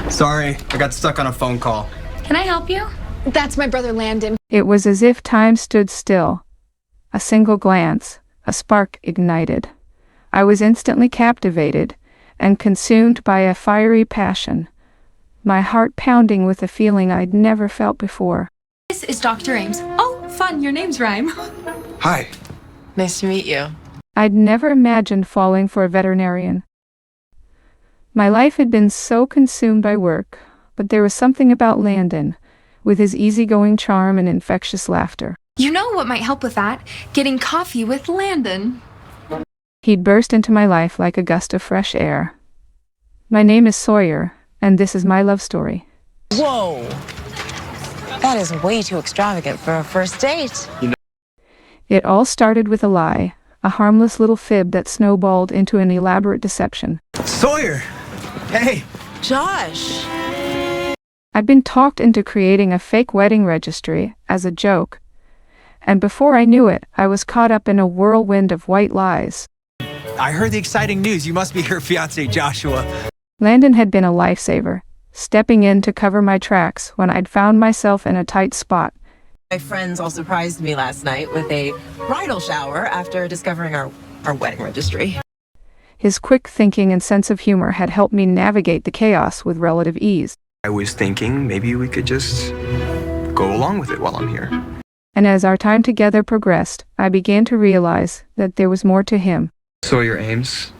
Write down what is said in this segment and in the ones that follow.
Sorry, I got stuck on a phone call. Can I help you? That's my brother Landon. It was as if time stood still. A single glance, a spark ignited. I was instantly captivated and consumed by a fiery passion, my heart pounding with a feeling I'd never felt before. This is Dr. Ames. Oh, fun, your names rhyme. Hi. Nice to meet you. I'd never imagined falling for a veterinarian. My life had been so consumed by work, but there was something about Landon, with his easygoing charm and infectious laughter. You know what might help with that? Getting coffee with Landon. He'd burst into my life like a gust of fresh air. My name is Sawyer, and this is my love story. Whoa! That is way too extravagant for a first date. It all started with a lie, a harmless little fib that snowballed into an elaborate deception. Sawyer! Hey! Josh! I'd been talked into creating a fake wedding registry as a joke, and before I knew it, I was caught up in a whirlwind of white lies. I heard the exciting news. You must be her fiancé, Joshua. Landon had been a lifesaver, stepping in to cover my tracks when I'd found myself in a tight spot. My friends all surprised me last night with a bridal shower after discovering our wedding registry. His quick thinking and sense of humor had helped me navigate the chaos with relative ease. I was thinking maybe we could just go along with it while I'm here. And as our time together progressed, I began to realize that there was more to him. Sawyer Ames,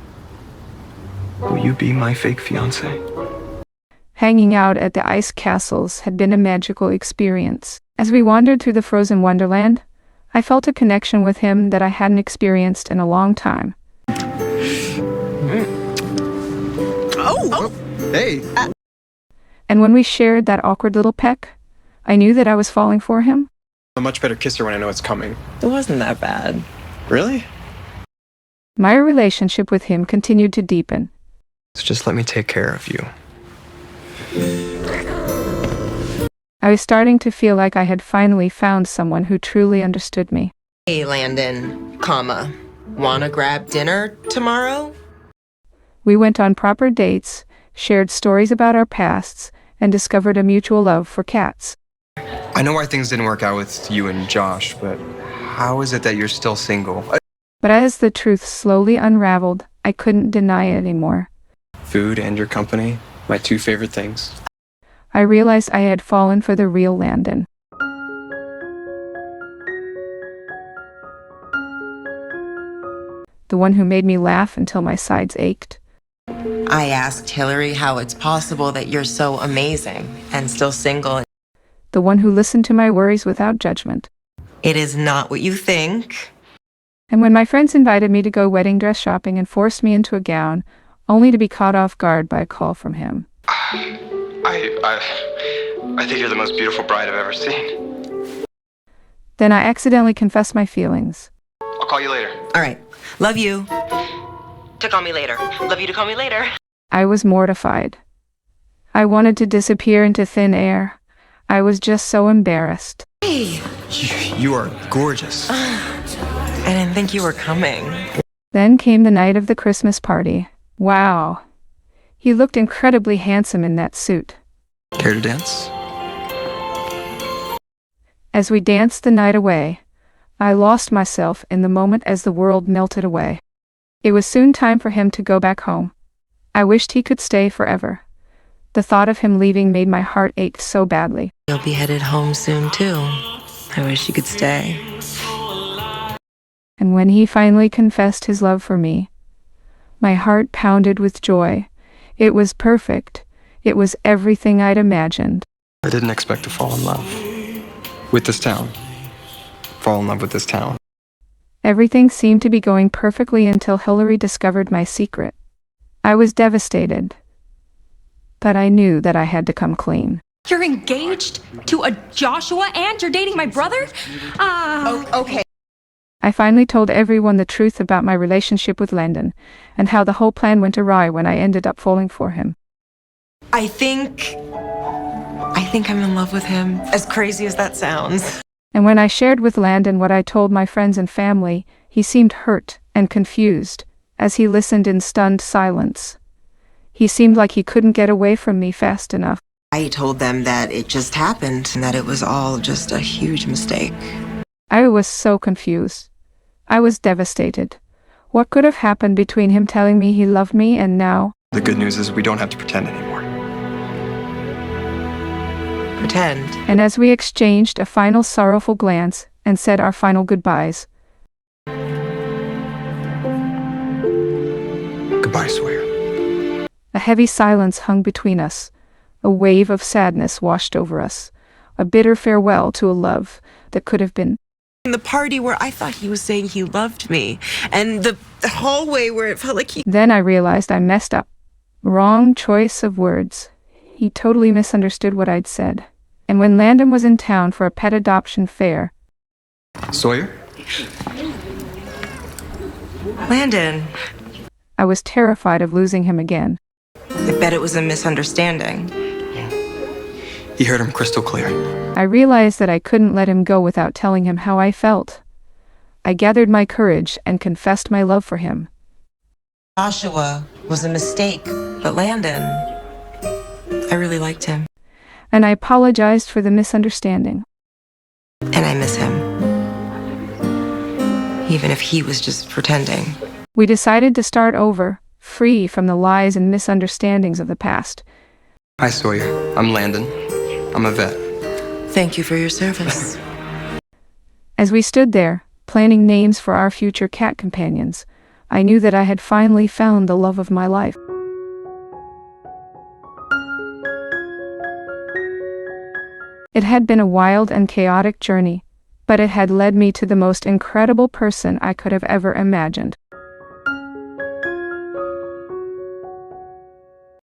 will you be my fake fiancé? Hanging out at the ice castles had been a magical experience. As we wandered through the frozen wonderland, I felt a connection with him that I hadn't experienced in a long time. Oh! Hey! And when we shared that awkward little peck, I knew that I was falling for him. I'm a much better kisser when I know it's coming. It wasn't that bad. Really? My relationship with him continued to deepen. So just let me take care of you. I was starting to feel like I had finally found someone who truly understood me. Hey, Landon, wanna grab dinner tomorrow? We went on proper dates, shared stories about our pasts, and discovered a mutual love for cats. I know why things didn't work out with you and Josh, but how is it that you're still single? But as the truth slowly unraveled, I couldn't deny it anymore. Food and your company, my two favorite things. I realized I had fallen for the real Landon. The one who made me laugh until my sides ached. I asked Hillary how it's possible that you're so amazing and still single. The one who listened to my worries without judgment. It is not what you think. And when my friends invited me to go wedding dress shopping and forced me into a gown, only to be caught off guard by a call from him. I think you're the most beautiful bride I've ever seen. Then I accidentally confessed my feelings. I'll call you later. All right. Love you. To call me later. Love you to call me later. I was mortified. I wanted to disappear into thin air. I was just so embarrassed. Hey. You are gorgeous. I didn't think you were coming. Then came the night of the Christmas party. Wow. He looked incredibly handsome in that suit. Care to dance? As we danced the night away, I lost myself in the moment as the world melted away. It was soon time for him to go back home. I wished he could stay forever. The thought of him leaving made my heart ache so badly. You'll be headed home soon, too. I wish you could stay. And when he finally confessed his love for me, my heart pounded with joy. It was perfect. It was everything I'd imagined. I didn't expect to fall in love with this town. Fall in love with this town. Everything seemed to be going perfectly until Hillary discovered my secret. I was devastated, but I knew that I had to come clean. You're engaged to a Joshua and you're dating my brother? Okay. I finally told everyone the truth about my relationship with Landon and how the whole plan went awry when I ended up falling for him. I think I'm in love with him, as crazy as that sounds. And when I shared with Landon what I told my friends and family, he seemed hurt and confused as he listened in stunned silence. He seemed like he couldn't get away from me fast enough. I told them that it just happened and that it was all just a huge mistake. I was so confused. I was devastated. What could have happened between him telling me he loved me and now? The good news is we don't have to pretend anymore. Pretend. And as we exchanged a final sorrowful glance and said our final goodbyes, Goodbye, Sawyer. a heavy silence hung between us. A wave of sadness washed over us. A bitter farewell to a love that could have been. In the party where I thought he was saying he loved me, and the hallway where it felt like he... Then I realized I messed up. Wrong choice of words. He totally misunderstood what I'd said. And when Landon was in town for a pet adoption fair, Sawyer? Landon, I was terrified of losing him again. I bet it was a misunderstanding. He heard him crystal clear. I realized that I couldn't let him go without telling him how I felt. I gathered my courage and confessed my love for him. Joshua was a mistake, but Landon, I really liked him. And I apologized for the misunderstanding. And I miss him. Even if he was just pretending. We decided to start over, free from the lies and misunderstandings of the past. Hi, Sawyer. I'm Landon. I'm a vet. Thank you for your service. As we stood there, planning names for our future cat companions, I knew that I had finally found the love of my life. It had been a wild and chaotic journey, but it had led me to the most incredible person I could have ever imagined.